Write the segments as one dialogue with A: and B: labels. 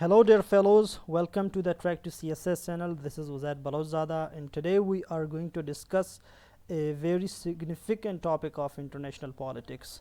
A: Hello dear fellows, welcome to the Track to CSS channel. This is Uzaid Balozada and today we are going to discuss a very significant topic of international politics.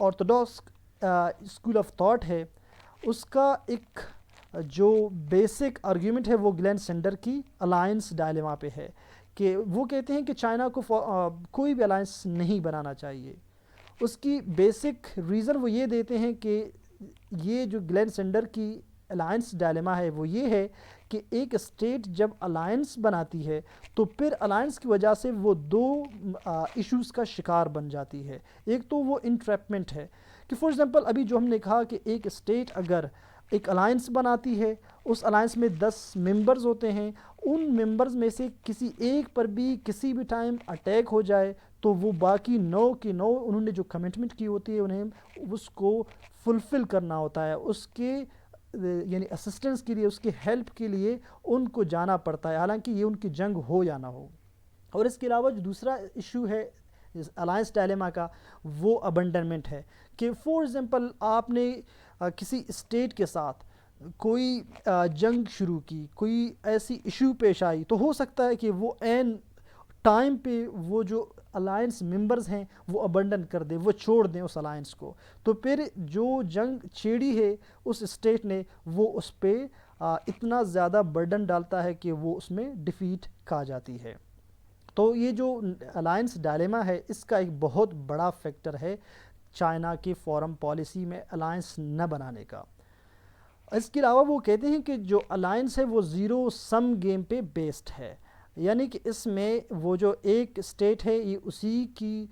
A: Orthodox school of thought ہے اس کا ایک جو basic argument ہے وہ Glenn sender کی alliance dilemma پہ ہے، کہ وہ کہتے ہیں کہ چائنا کو کوئی بھی الائنس نہیں بنانا چاہیے. اس کی بیسک ریزن وہ یہ دیتے ہیں کہ یہ جو گلین سینڈر کی الائنس ڈائلیما ہے وہ یہ ہے کہ ایک اسٹیٹ جب الائنس بناتی ہے تو پھر الائنس کی وجہ سے وہ دو ایشوز کا شکار بن جاتی ہے. ایک تو وہ انٹریپمنٹ ہے کہ فار ایگزامپل ابھی جو ہم نے کہا کہ ایک اسٹیٹ اگر ایک الائنس بناتی ہے، اس الائنس میں 10 ممبرز ہوتے ہیں، ان ممبرز میں سے کسی ایک پر بھی کسی بھی ٹائم اٹیک ہو جائے تو وہ باقی 9 کی 9 انہوں نے جو کمٹمنٹ کی ہوتی ہے انہیں اس کو فلفل کرنا ہوتا ہے، اس کے یعنی اسسٹنس کے لیے، اس کے ہیلپ کے لیے ان کو جانا پڑتا ہے، حالانکہ یہ ان کی جنگ ہو یا نہ ہو. اور اس کے علاوہ جو دوسرا ایشو ہے الائنس ڈائلیما کا وہ ابنڈنمنٹ ہے، کہ فار ایگزامپل آپ نے کسی اسٹیٹ کے ساتھ کوئی جنگ شروع کی، کوئی ایسی ایشو پیش آئی، تو ہو سکتا ہے کہ وہ عین ٹائم پہ وہ جو الائنس ممبرز ہیں وہ ابنڈن کر دیں، وہ چھوڑ دیں اس الائنس کو، تو پھر جو جنگ چھیڑی ہے اس اسٹیٹ نے وہ اس پہ اتنا زیادہ برڈن ڈالتا ہے کہ وہ اس میں ڈیفیٹ کھا جاتی ہے. تو یہ جو الائنس ڈائلیما ہے اس کا ایک بہت بڑا فیکٹر ہے چائنا کی فارم پالیسی میں الائنس نہ بنانے کا. اس کے علاوہ وہ کہتے ہیں کہ جو الائنس ہے وہ زیرو سم گیم پہ بیسڈ ہے، یعنی کہ اس میں وہ جو ایک اسٹیٹ ہے یہ اسی کی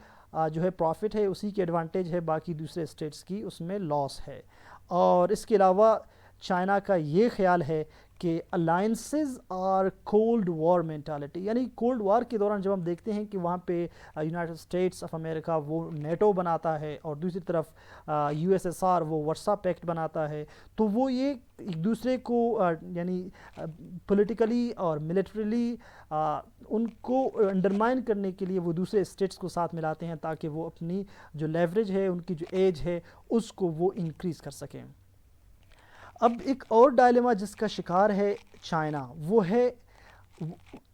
A: جو ہے پروفٹ ہے، اسی کی ایڈوانٹیج ہے، باقی دوسرے اسٹیٹس کی اس میں لاس ہے. اور اس کے علاوہ چائنا کا یہ خیال ہے کہ الائنسز اور کولڈ وار مینٹالٹی، یعنی کولڈ وار کے دوران جب ہم دیکھتے ہیں کہ وہاں پہ یونائٹڈ اسٹیٹس آف امریکہ وہ نیٹو بناتا ہے اور دوسری طرف یو ایس ایس آر وہ ورسا پیکٹ بناتا ہے، تو وہ یہ ایک دوسرے کو یعنی پولیٹیکلی اور ملٹریلی ان کو انڈرمائن کرنے کے لیے وہ دوسرے اسٹیٹس کو ساتھ ملاتے ہیں تاکہ وہ اپنی جو لیوریج ہے، ان کی جو ایج ہے اس کو وہ انکریز کر سکیں. اب ایک اور ڈائلیما جس کا شکار ہے چائنا وہ ہے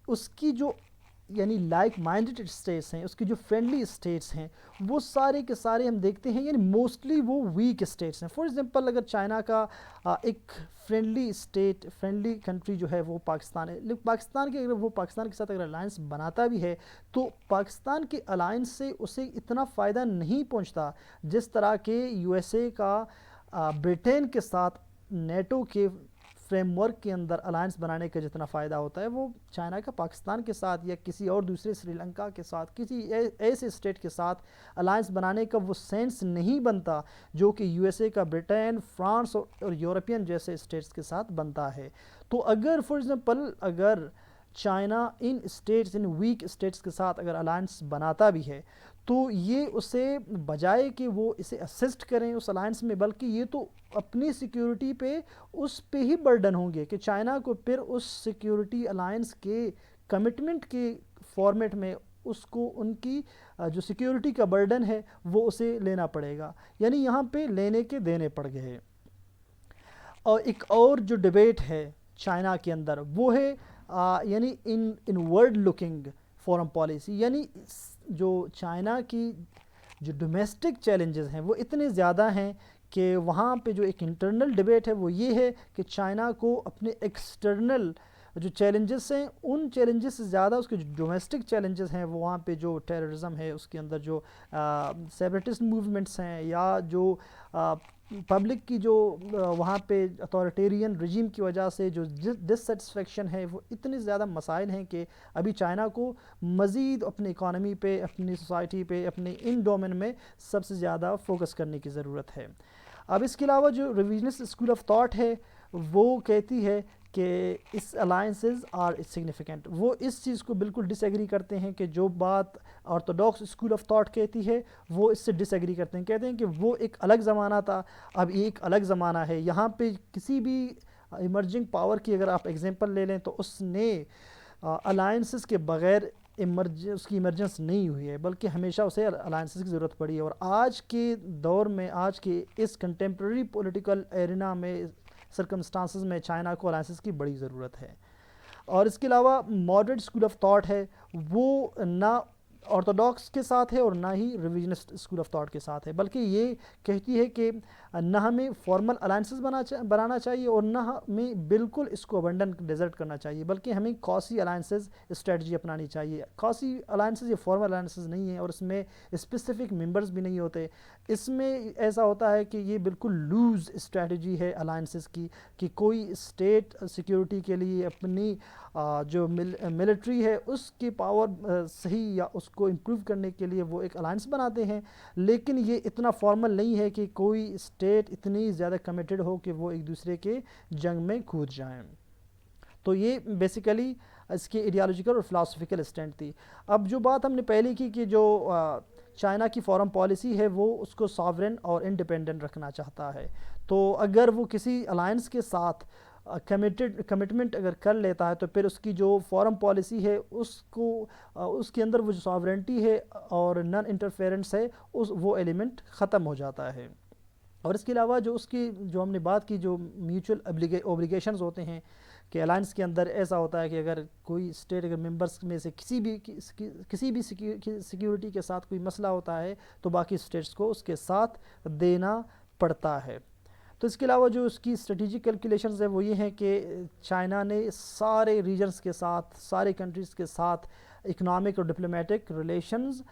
A: اس کی جو یعنی لائک مائنڈڈ اسٹیٹس ہیں، اس کی جو فرینڈلی اسٹیٹس ہیں وہ سارے کے سارے ہم دیکھتے ہیں یعنی موسٹلی وہ ویک اسٹیٹس ہیں. فار ایگزامپل اگر چائنا کا ایک فرینڈلی اسٹیٹ، فرینڈلی کنٹری جو ہے وہ پاکستان ہے، لیکن پاکستان کے اگر وہ پاکستان کے ساتھ اگر الائنس بناتا بھی ہے تو پاکستان کے الائنس سے اسے اتنا فائدہ نہیں پہنچتا جس طرح کہ یو ایس اے کا برٹین کے ساتھ نیٹو کے فریم ورک کے اندر الائنس بنانے کا جتنا فائدہ ہوتا ہے وہ چائنا کا پاکستان کے ساتھ یا کسی اور دوسرے سری لنکا کے ساتھ کسی ایسے اسٹیٹ کے ساتھ الائنس بنانے کا وہ سینس نہیں بنتا جو کہ یو ایس اے کا برٹین، فرانس اور یورپین جیسے اسٹیٹس کے ساتھ بنتا ہے. تو اگر فار ایگزامپل اگر China in states, in weak states کے ساتھ اگر الائنس بناتا بھی ہے تو یہ اسے بجائے کہ وہ اسے اسسٹ کریں اس الائنس میں، بلکہ یہ تو اپنی سیکیورٹی پہ اس پہ ہی برڈن ہوں گے کہ چائنا کو پھر اس سیکیورٹی الائنس کے کمٹمنٹ کے فارمیٹ میں اس کو ان کی جو سیکیورٹی کا برڈن ہے وہ اسے لینا پڑے گا. یعنی یہاں پہ لینے کے دینے پڑ گئے. اور ایک اور جو ڈیبیٹ ہے چائنا کے اندر وہ ہے یعنی ان ورڈ لکنگ فارم پالیسی، یعنی جو چائنا کی جو ڈومیسٹک چیلنجز ہیں وہ اتنے زیادہ ہیں کہ وہاں پہ جو ایک انٹرنل ڈیبیٹ ہے وہ یہ ہے کہ چائنا کو اپنے ایکسٹرنل جو چیلنجز ہیں ان چیلنجز سے زیادہ اس کے جو ڈومیسٹک چیلنجز ہیں وہ وہاں پہ جو ٹیررزم ہے، اس کے اندر جو سیپریٹسٹ موومنٹس ہیں یا جو پبلک کی جو وہاں پہ اتھارٹیرین رجیم کی وجہ سے جو ڈس سیٹسفیکشن ہے، وہ اتنے زیادہ مسائل ہیں کہ ابھی چائنا کو مزید اپنی اکانومی پہ، اپنی سوسائٹی پہ، اپنے ان ڈومین میں سب سے زیادہ فوکس کرنے کی ضرورت ہے. اب اس کے علاوہ جو ریویژنسٹ اسکول آف تھاٹ ہے وہ کہتی ہے کہ اس الائنسز آر سگنیفیکنٹ. وہ اس چیز کو بالکل ڈس ایگری کرتے ہیں کہ جو بات آرتھوڈاکس اسکول آف تھاٹ کہتی ہے وہ اس سے ڈس ایگری کرتے ہیں. کہتے ہیں کہ وہ ایک الگ زمانہ تھا، اب ایک الگ زمانہ ہے. یہاں پہ کسی بھی ایمرجنگ پاور کی اگر آپ ایگزامپل لے لیں تو اس نے الائنسز کے بغیر اس کی ایمرجنس نہیں ہوئی ہے، بلکہ ہمیشہ اسے الائنسز کی ضرورت پڑی ہے. اور آج کے دور میں، آج کے اس کنٹمپریری پولیٹیکل ایرینا میں، سرکمسٹانسز میں چائنا کو الائنسز کی بڑی ضرورت ہے. اور اس کے علاوہ ماڈریٹ اسکول آف تھاٹ ہے وہ نہ آرتھوڈاکس کے ساتھ ہے اور نہ ہی ریویژنسٹ اسکول آف تھاٹ کے ساتھ ہے، بلکہ یہ کہتی ہے کہ نہ ہمیں فارمل الائنسز بنانا چاہیے اور نہ ہمیں بالکل اس کو ابنڈن ڈیزرٹ کرنا چاہیے، بلکہ ہمیں کاسی الائنسز اسٹریٹجی اپنانی چاہیے۔ کاسی الائنسز یہ فارمل الائنسز نہیں ہیں اور اس میں اسپیسیفک ممبرز بھی نہیں ہوتے، اس میں ایسا ہوتا ہے کہ یہ بالکل لوز اسٹریٹجی ہے الائنسز کی، کہ کوئی اسٹیٹ سیکیورٹی کے لیے اپنی جو ملٹری ہے اس کی پاور صحیح یا اس کو امپروو کرنے کے لیے وہ ایک الائنس بناتے ہیں، لیکن یہ اتنا فارمل نہیں ہے کہ کوئی اسٹیٹ اتنی زیادہ کمیٹڈ ہو کہ وہ ایک دوسرے کے جنگ میں کود جائیں۔ تو یہ بیسیکلی اس کی ایڈیالوجیکل اور فلاسفیکل اسٹینڈ تھی۔ اب جو بات ہم نے پہلے کی کہ جو چائنا کی فارن پالیسی ہے وہ اس کو ساورن اور انڈیپینڈنٹ رکھنا چاہتا ہے، تو اگر وہ کسی الائنس کے ساتھ کمٹمنٹ اگر کر لیتا ہے تو پھر اس کی جو فارن پالیسی ہے اس کے اندر وہ جو ساورنٹی ہے اور نن انٹرفیرنس ہے وہ ایلیمنٹ ختم ہو جاتا ہے۔ اور اس کے علاوہ جو اس کی جو ہم نے بات کی جو میوچل اوبلیگیشنز ہوتے ہیں کہ الائنس کے اندر ایسا ہوتا ہے کہ اگر کوئی اسٹیٹ اگر ممبرس میں سے کسی بھی سیکیورٹی کے ساتھ کوئی مسئلہ ہوتا ہے تو باقی اسٹیٹس کو اس کے ساتھ دینا پڑتا ہے۔ تو اس کے علاوہ جو اس کی اسٹریٹجک کیلکولیشنز ہے وہ یہ ہیں کہ چائنا نے سارے ریجنز کے ساتھ سارے کنٹریز کے ساتھ اکنامک اور ڈپلومیٹک ریلیشنز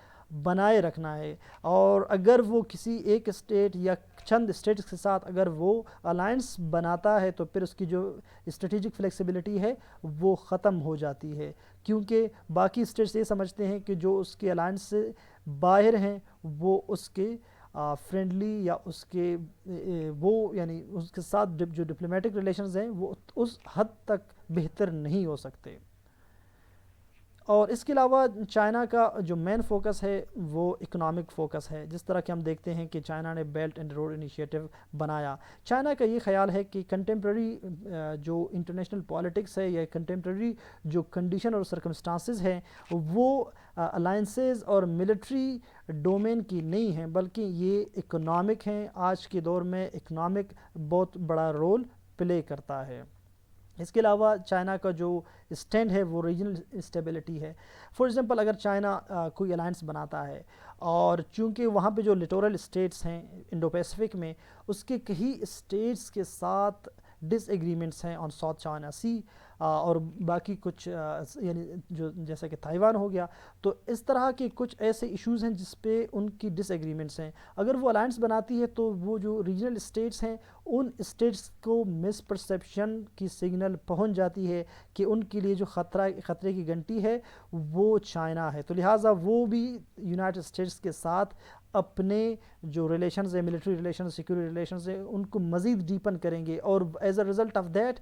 A: بنائے رکھنا ہے، اور اگر وہ کسی ایک اسٹیٹ یا چند اسٹیٹس کے ساتھ اگر وہ الائنس بناتا ہے تو پھر اس کی جو اسٹریٹجک فلیکسیبلٹی ہے وہ ختم ہو جاتی ہے، کیونکہ باقی اسٹیٹس یہ سمجھتے ہیں کہ جو اس کے الائنس سے باہر ہیں وہ اس کے فرینڈلی یا اس کے وہ یعنی اس کے ساتھ جو ڈپلومیٹک ریلیشنز ہیں وہ اس حد تک بہتر نہیں ہو سکتے۔ اور اس کے علاوہ چائنا کا جو مین فوکس ہے وہ اکنامک فوکس ہے، جس طرح کہ ہم دیکھتے ہیں کہ چائنا نے بیلٹ اینڈ روڈ انیشیٹو بنایا۔ چائنا کا یہ خیال ہے کہ کنٹمپریری جو انٹرنیشنل پالیٹکس ہے یا کنٹمپریری جو کنڈیشن اور سرکمسٹانسز ہیں وہ الائنسز اور ملٹری ڈومین کی نہیں ہیں، بلکہ یہ اکنامک ہیں۔ آج کے دور میں اکنامک بہت بڑا رول پلے کرتا ہے۔ اس کے علاوہ چائنا کا جو اسٹینڈ ہے وہ ریجنل اسٹیبلٹی ہے۔ فار ایگزامپل اگر چائنا کوئی الائنس بناتا ہے اور چونکہ وہاں پہ جو لٹورل اسٹیٹس ہیں انڈو پیسفک میں اس کے کئی اسٹیٹس کے ساتھ ڈس ایگریمنٹس ہیں آن ساؤتھ چائنا سی اور باقی کچھ یعنی جو جیسا کہ تائیوان ہو گیا، تو اس طرح کے کچھ ایسے ایشوز ہیں جس پہ ان کی ڈس ایگریمنٹس ہیں۔ اگر وہ الائنس بناتی ہے تو وہ جو ریجنل اسٹیٹس ہیں ان اسٹیٹس کو مس پرسیپشن کی سگنل پہنچ جاتی ہے کہ ان کے لیے جو خطرے کی گھنٹی ہے وہ چائنا ہے، تو لہٰذا وہ بھی یونائٹڈ اسٹیٹس کے ساتھ اپنے جو ریلیشنز ہیں ملٹری ریلیشنز سیکورٹی ریلیشنز ہیں ان کو مزید ڈیپن کریں گے، اور as a result of that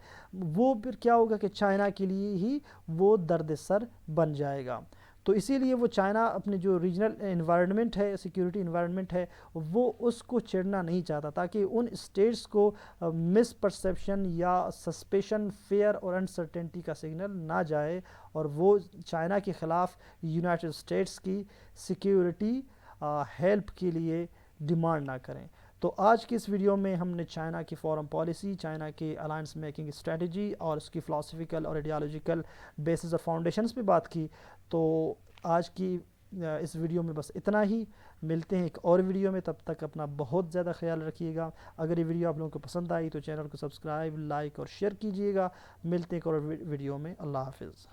A: وہ پھر کیا ہوگا کہ چائنا کے لیے ہی وہ درد سر بن جائے گا۔ تو اسی لیے وہ چائنا اپنے جو ریجنل انوائرمنٹ ہے سیکورٹی انوائرمنٹ ہے وہ اس کو چھیڑنا نہیں چاہتا، تاکہ ان اسٹیٹس کو مس پرسیپشن یا سسپیشن فیئر اور انسرٹینٹی کا سگنل نہ جائے اور وہ چائنا کے خلاف یونائٹڈ اسٹیٹس کی سیکیورٹی ہیلپ کے لیے ڈیمانڈ نہ کریں۔ تو آج کی اس ویڈیو میں ہم نے چائنا کی فارن پالیسی، چائنا کی الائنس میکنگ اسٹریٹجی اور اس کی فلاسفیکل اور ایڈیالوجیکل بیسز اور فاؤنڈیشنز پہ بات کی۔ تو آج کی اس ویڈیو میں بس اتنا ہی، ملتے ہیں ایک اور ویڈیو میں، تب تک اپنا بہت زیادہ خیال رکھیے گا۔ اگر یہ ویڈیو آپ لوگوں کو پسند آئی تو چینل کو سبسکرائب، لائک اور شیئر کیجیے گا۔ ملتے ہیں ایک اور ویڈیو میں، اللہ حافظ۔